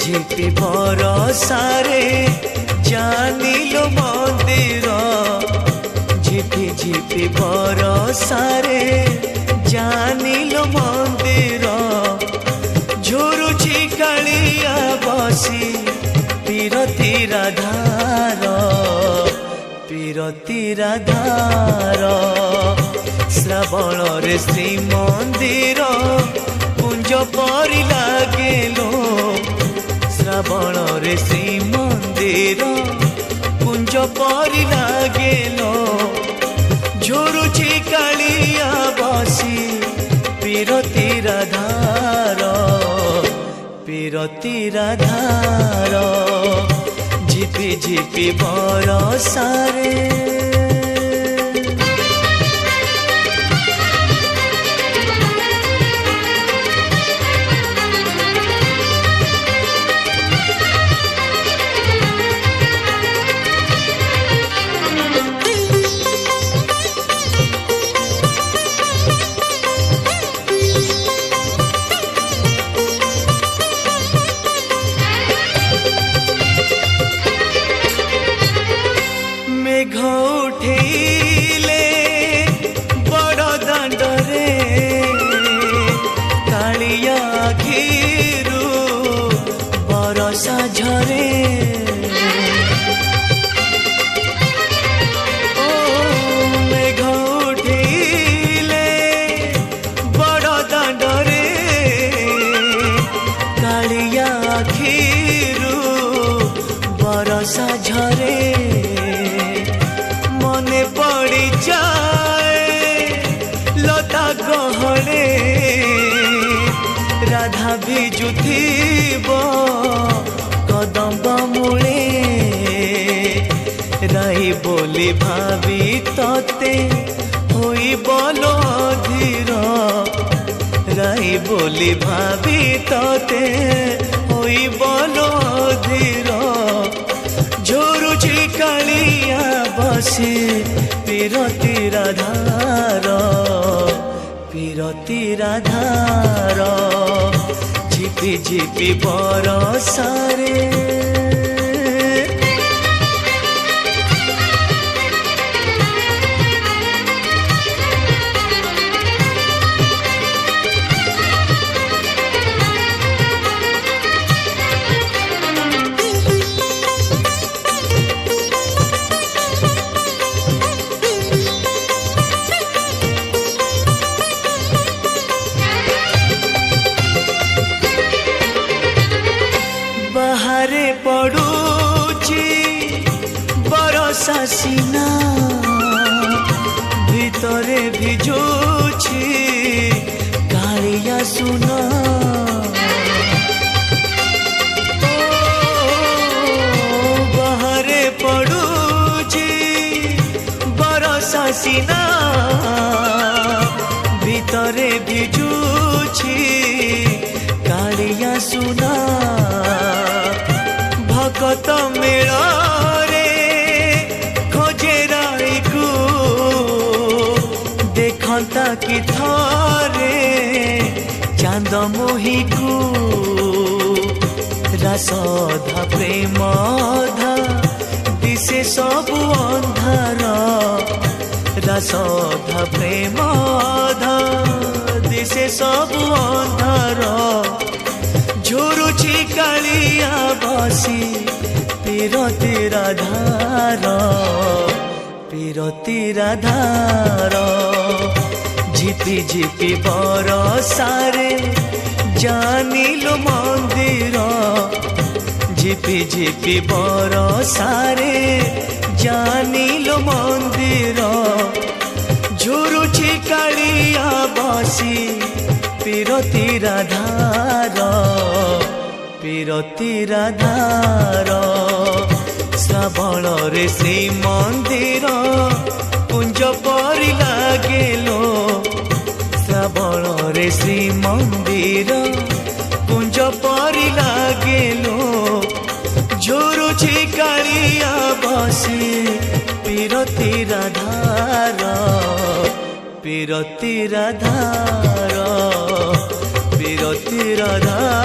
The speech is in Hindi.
झिपि बरसारे जानिलो मंदिर झिपि झिपि बरसारे जानिलो मंदिर झुरुची कालिया बसी पीरती राधार पीरती राधार श्रावण रे श्रीमंदिर कुंज परी लागेलो श्रावण रे श्रीमंदिर कुंज परी लागेलो झुरुची कालिया बसी पीरती राधार पीरती राधार झिपि झिपि बरसारे घोठेले बड़ दांडरे कालिया आखिरू बरसा झरे ओ मेघ उठिले बड़ दांडरे कालिया आखिरू बरसा झरे मने पड़ी जाए लता गहले राधा भिजुथिब कदम्ब मूले राई बोली भाभी तते होई बोलो धीर राई बोली भाभी तते होई बोलो धीर झुरुची कालिया बसी पीरती राधार पीरती राधार झिपि झिपि बरसारे बाहरे पड़ुची बरसा सीना भितरे भिजुची कालिया सुना बाहरे पड़ुची बरसा सीना भितरे भिजुची कालिया सुना भगत मेला रे खोजे राई को देखता कि थारे चांद मोही को रासधा प्रेम धा दिसे सब अंधार रासधा प्रेम धा दिसे सब अंधार झुरुची कालिया बसी पीरती राधार पीरती राधार झिपि झिपि बरसारे जानिलो मंदिर झिपि झिपि बरसारे जानिलो मंदिर झुरुची कालिया बसी पीरती राधार पीरती राधार श्रावण रे श्रीमंदिर कुंज परी लागेलो श्रावण रे श्रीमंदिर कुंज परी लागेलो झुरुची कालिया बसी पीरती राधार पीरती राधार पीरती राधार।